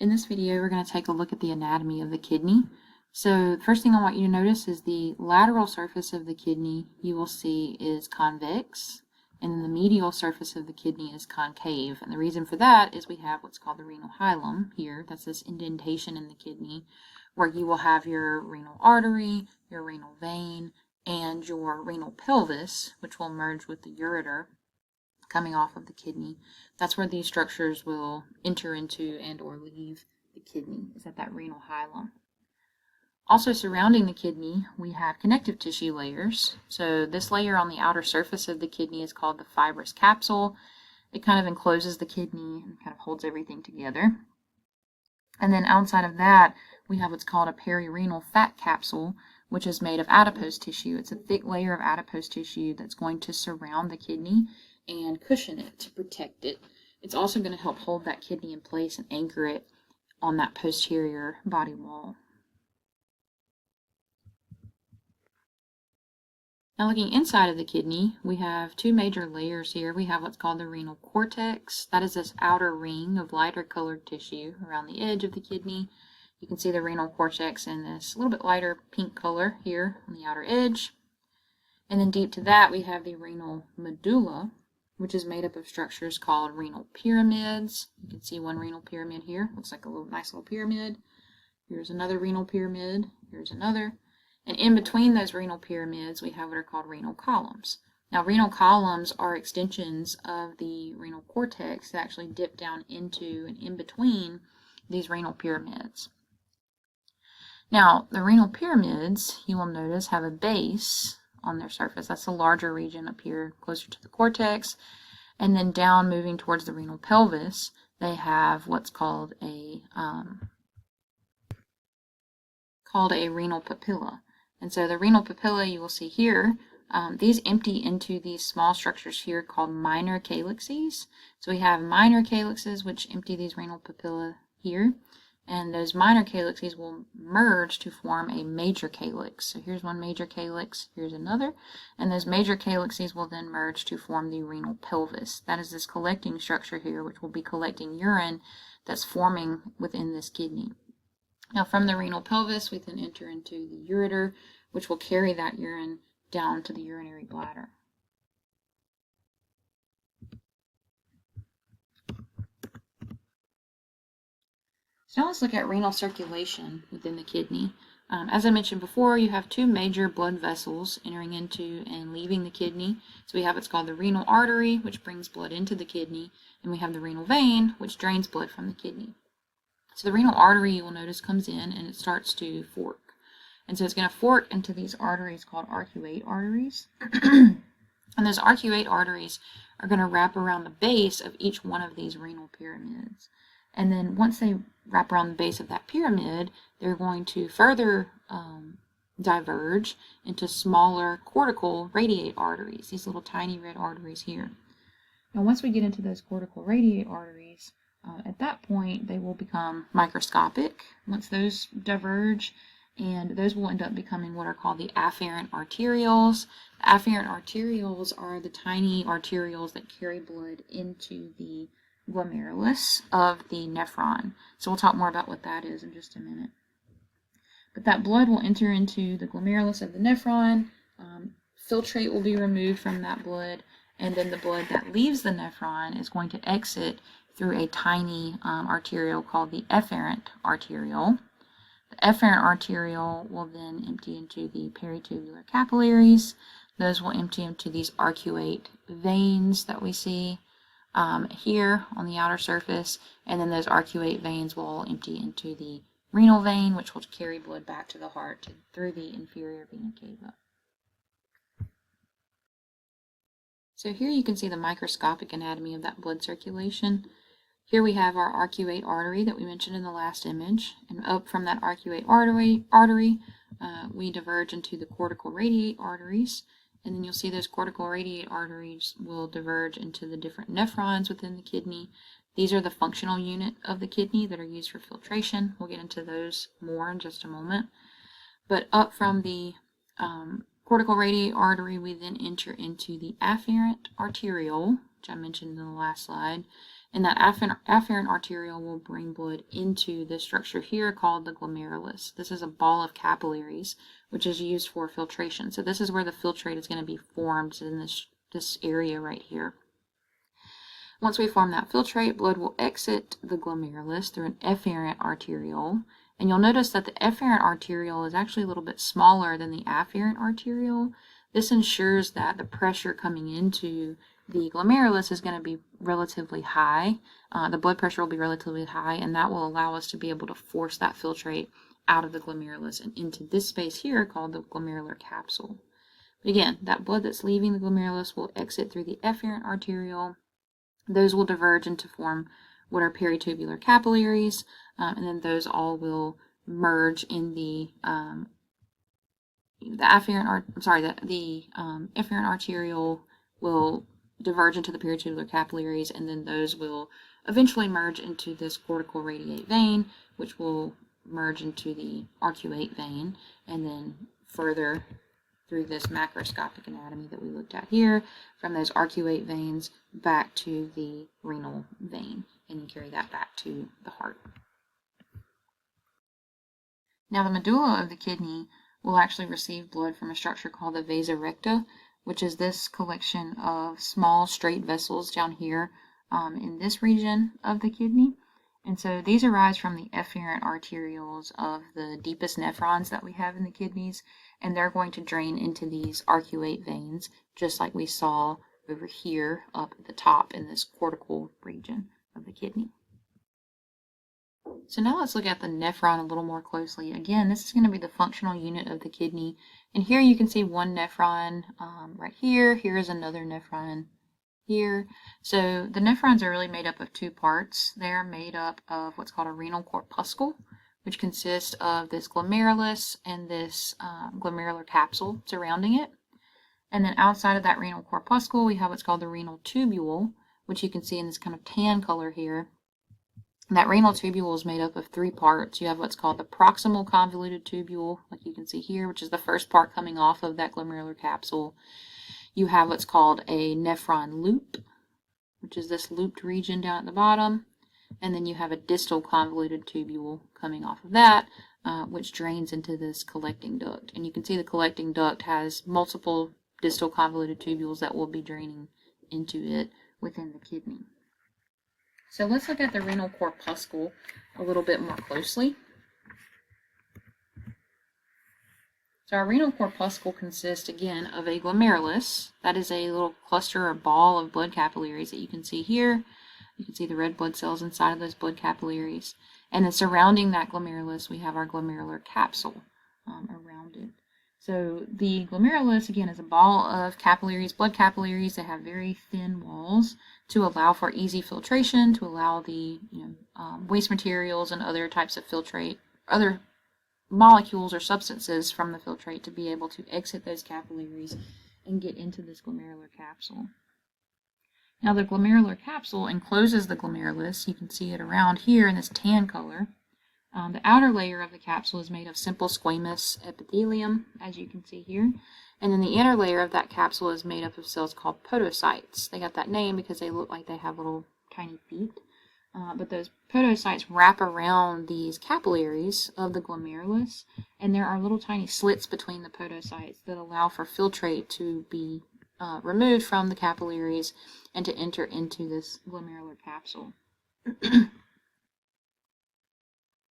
In this video, we're going to take a look at the anatomy of the kidney. So the first thing I want you to notice is the lateral surface of the kidney you will see is convex, and then the medial surface of the kidney is concave. And the reason for that is we have what's called the renal hilum here. That's this indentation in the kidney where you will have your renal artery, your renal vein, and your renal pelvis, which will merge with the ureter coming off of the kidney. That's where these structures will enter into and or leave the kidney, is at that renal hilum. Also surrounding the kidney, we have connective tissue layers. So this layer on the outer surface of the kidney is called the fibrous capsule. It kind of encloses the kidney and kind of holds everything together. And then outside of that, we have what's called a perirenal fat capsule, which is made of adipose tissue. It's a thick layer of adipose tissue that's going to surround the kidney and cushion it to protect it. It's also going to help hold that kidney in place and anchor it on that posterior body wall. Now looking inside of the kidney, we have two major layers here. We have what's called the renal cortex. That is this outer ring of lighter colored tissue around the edge of the kidney. You can see the renal cortex in this little bit lighter pink color here on the outer edge. And then deep to that, we have the renal medulla, which is made up of structures called renal pyramids. You can see one renal pyramid here. Looks like a nice little pyramid. Here's another renal pyramid. Here's another. And in between those renal pyramids, we have what are called renal columns. Now, renal columns are extensions of the renal cortex that actually dip down into and in between these renal pyramids. Now, the renal pyramids, you will notice, have a base on their surface. That's a larger region up here closer to the cortex. And then down moving towards the renal pelvis, they have what's called a renal papilla. And so the renal papilla you will see here, these empty into these small structures here called minor calyxes. So we have minor calyxes which empty these renal papilla here. And those minor calyxes will merge to form a major calyx. So here's one major calyx, here's another, and those major calyxes will then merge to form the renal pelvis. That is this collecting structure here, which will be collecting urine that's forming within this kidney. Now from the renal pelvis, we then enter into the ureter, which will carry that urine down to the urinary bladder. So now let's look at renal circulation within the kidney. As I mentioned before, you have two major blood vessels entering into and leaving the kidney. So we have what's called the renal artery, which brings blood into the kidney, and we have the renal vein, which drains blood from the kidney. So the renal artery, you will notice, comes in and it starts to fork. And so it's going to fork into these arteries called arcuate arteries. And those arcuate arteries are going to wrap around the base of each one of these renal pyramids. And then once they wrap around the base of that pyramid, they're going to further diverge into smaller cortical radiate arteries, these little tiny red arteries here. Now once we get into those cortical radiate arteries, at that point they will become microscopic once those diverge, and those will end up becoming what are called the afferent arterioles. The afferent arterioles are the tiny arterioles that carry blood into the glomerulus of the nephron. So we'll talk more about what that is in just a minute. But that blood will enter into the glomerulus of the nephron, filtrate will be removed from that blood, and then the blood that leaves the nephron is going to exit through a tiny arteriole called the efferent arteriole. The efferent arteriole will then empty into the peritubular capillaries. Those will empty into these arcuate veins that we see here on the outer surface, and then those arcuate veins will empty into the renal vein, which will carry blood back to the heart through the inferior vena cava. So here you can see the microscopic anatomy of that blood circulation. Here we have our arcuate artery that we mentioned in the last image, and up from that arcuate artery, we diverge into the cortical radiate arteries. And then you'll see those cortical radiate arteries will diverge into the different nephrons within the kidney. These are the functional unit of the kidney that are used for filtration. We'll get into those more in just a moment. But up from the cortical radiate artery, we then enter into the afferent arteriole, which I mentioned in the last slide. And that afferent arteriole will bring blood into this structure here called the glomerulus. This is a ball of capillaries, which is used for filtration. So this is where the filtrate is going to be formed in this area right here. Once we form that filtrate, blood will exit the glomerulus through an efferent arteriole. And you'll notice that the efferent arteriole is actually a little bit smaller than the afferent arteriole. This ensures that the pressure coming into the glomerulus is going to be relatively high. The blood pressure will be relatively high, and that will allow us to be able to force that filtrate out of the glomerulus and into this space here called the glomerular capsule. But again, that blood that's leaving the glomerulus will exit through the efferent arteriole. Those will diverge into form what are peritubular capillaries, and then those all will merge in the efferent arteriole will diverge into the peritubular capillaries, and then those will eventually merge into this cortical radiate vein, which will merge into the arcuate vein, and then further through this macroscopic anatomy that we looked at here, from those arcuate veins back to the renal vein, and you carry that back to the heart. Now the medulla of the kidney will actually receive blood from a structure called the vasa recta, which is this collection of small straight vessels down here in this region of the kidney. And so these arise from the efferent arterioles of the deepest nephrons that we have in the kidneys, and they're going to drain into these arcuate veins, just like we saw over here up at the top in this cortical region of the kidney. So now let's look at the nephron a little more closely. Again, this is going to be the functional unit of the kidney. And here you can see one nephron right here. Here is another nephron here. So the nephrons are really made up of two parts. They're made up of what's called a renal corpuscle, which consists of this glomerulus and this glomerular capsule surrounding it. And then outside of that renal corpuscle, we have what's called the renal tubule, which you can see in this kind of tan color here. That renal tubule is made up of three parts. You have what's called the proximal convoluted tubule, like you can see here, which is the first part coming off of that glomerular capsule. You have what's called a nephron loop, which is this looped region down at the bottom. And then you have a distal convoluted tubule coming off of that, which drains into this collecting duct. And you can see the collecting duct has multiple distal convoluted tubules that will be draining into it within the kidney. So let's look at the renal corpuscle a little bit more closely. So our renal corpuscle consists, again, of a glomerulus. That is a little cluster or ball of blood capillaries that you can see here. You can see the red blood cells inside of those blood capillaries. And then surrounding that glomerulus, we have our glomerular capsule around it. So the glomerulus, again, is a ball of capillaries, blood capillaries that have very thin walls to allow for easy filtration, to allow the waste materials and other types of filtrate, other molecules or substances from the filtrate to be able to exit those capillaries and get into this glomerular capsule. Now the glomerular capsule encloses the glomerulus. You can see it around here in this tan color. The outer layer of the capsule is made of simple squamous epithelium, as you can see here. And then the inner layer of that capsule is made up of cells called podocytes. They got that name because they look like they have little tiny feet. But those podocytes wrap around these capillaries of the glomerulus, and there are little tiny slits between the podocytes that allow for filtrate to be removed from the capillaries and to enter into this glomerular capsule.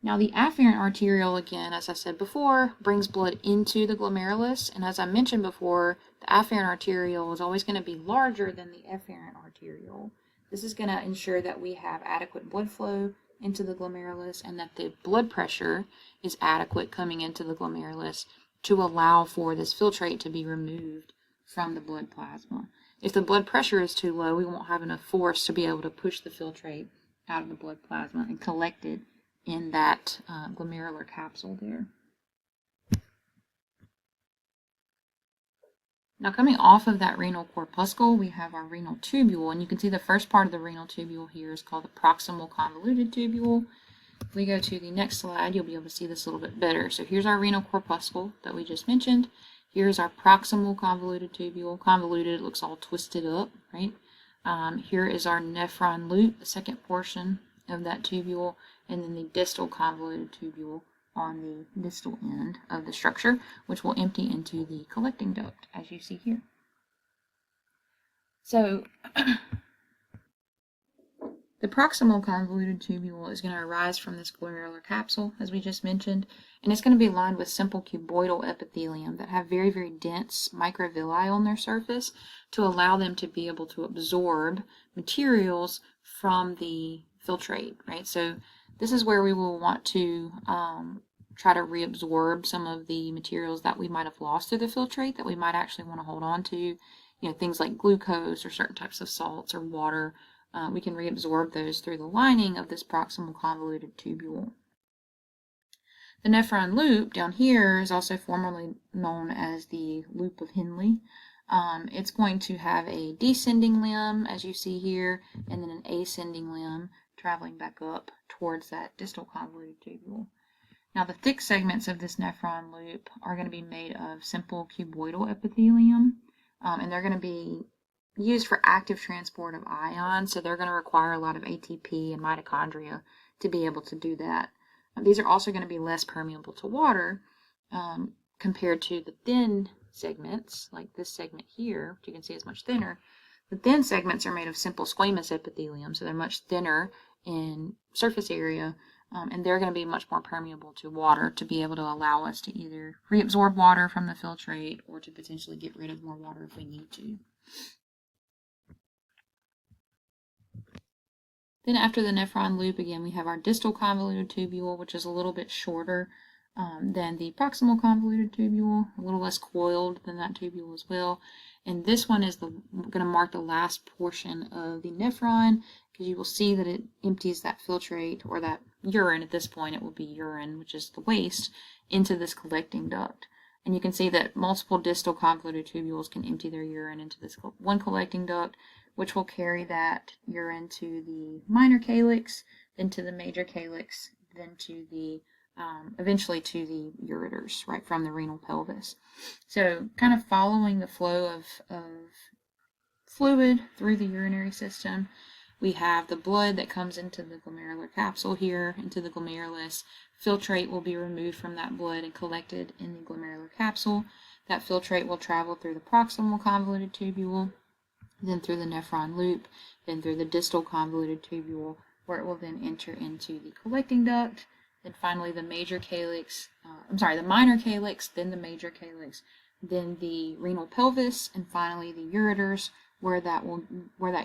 Now the afferent arteriole, again, as I said before, brings blood into the glomerulus, and as I mentioned before, the afferent arteriole is always going to be larger than the efferent arteriole. This is going to ensure that we have adequate blood flow into the glomerulus and that the blood pressure is adequate coming into the glomerulus to allow for this filtrate to be removed from the blood plasma. If the blood pressure is too low, we won't have enough force to be able to push the filtrate out of the blood plasma and collect it in that glomerular capsule there. Now coming off of that renal corpuscle, we have our renal tubule, and you can see the first part of the renal tubule here is called the proximal convoluted tubule. If we go to the next slide, you'll be able to see this a little bit better. So here's our renal corpuscle that we just mentioned. Here's our proximal convoluted tubule. Convoluted, it looks all twisted up, right? Here is our nephron loop, the second portion of that tubule, and then the distal convoluted tubule on the distal end of the structure, which will empty into the collecting duct, as you see here. So, the proximal convoluted tubule is going to arise from this glomerular capsule, as we just mentioned, and it's going to be lined with simple cuboidal epithelium that have very, very dense microvilli on their surface to allow them to be able to absorb materials from the filtrate, right? So this is where we will want to try to reabsorb some of the materials that we might have lost through the filtrate that we might actually want to hold on to, you know, things like glucose or certain types of salts or water. We can reabsorb those through the lining of this proximal convoluted tubule. The nephron loop down here is also formerly known as the loop of Henle. It's going to have a descending limb, as you see here, and then an ascending limb traveling back up towards that distal convoluted tubule. Now, the thick segments of this nephron loop are going to be made of simple cuboidal epithelium, and they're going to be used for active transport of ions, so they're going to require a lot of ATP and mitochondria to be able to do that. These are also going to be less permeable to water compared to the thin segments, like this segment here, which you can see is much thinner. The thin segments are made of simple squamous epithelium, so they're much thinner in surface area, and they're going to be much more permeable to water to be able to allow us to either reabsorb water from the filtrate or to potentially get rid of more water if we need to. Then after the nephron loop, again, we have our distal convoluted tubule, which is a little bit shorter than the proximal convoluted tubule, a little less coiled than that tubule as well. And this one is going to mark the last portion of the nephron, because you will see that it empties that filtrate, or that urine. At this point it will be urine, which is the waste, into this collecting duct. And you can see that multiple distal convoluted tubules can empty their urine into this one collecting duct, which will carry that urine to the minor calyx, then to the major calyx, then to the eventually to the ureters, right from the renal pelvis. So kind of following the flow of fluid through the urinary system, we have the blood that comes into the glomerular capsule here, into the glomerulus. Filtrate will be removed from that blood and collected in the glomerular capsule. That filtrate will travel through the proximal convoluted tubule, then through the nephron loop, then through the distal convoluted tubule, where it will then enter into the collecting duct, then finally the major calyx, the minor calyx, then the major calyx, then the renal pelvis, and finally the ureters, where that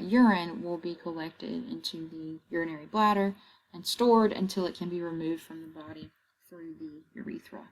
urine will be collected into the urinary bladder and stored until it can be removed from the body through the urethra.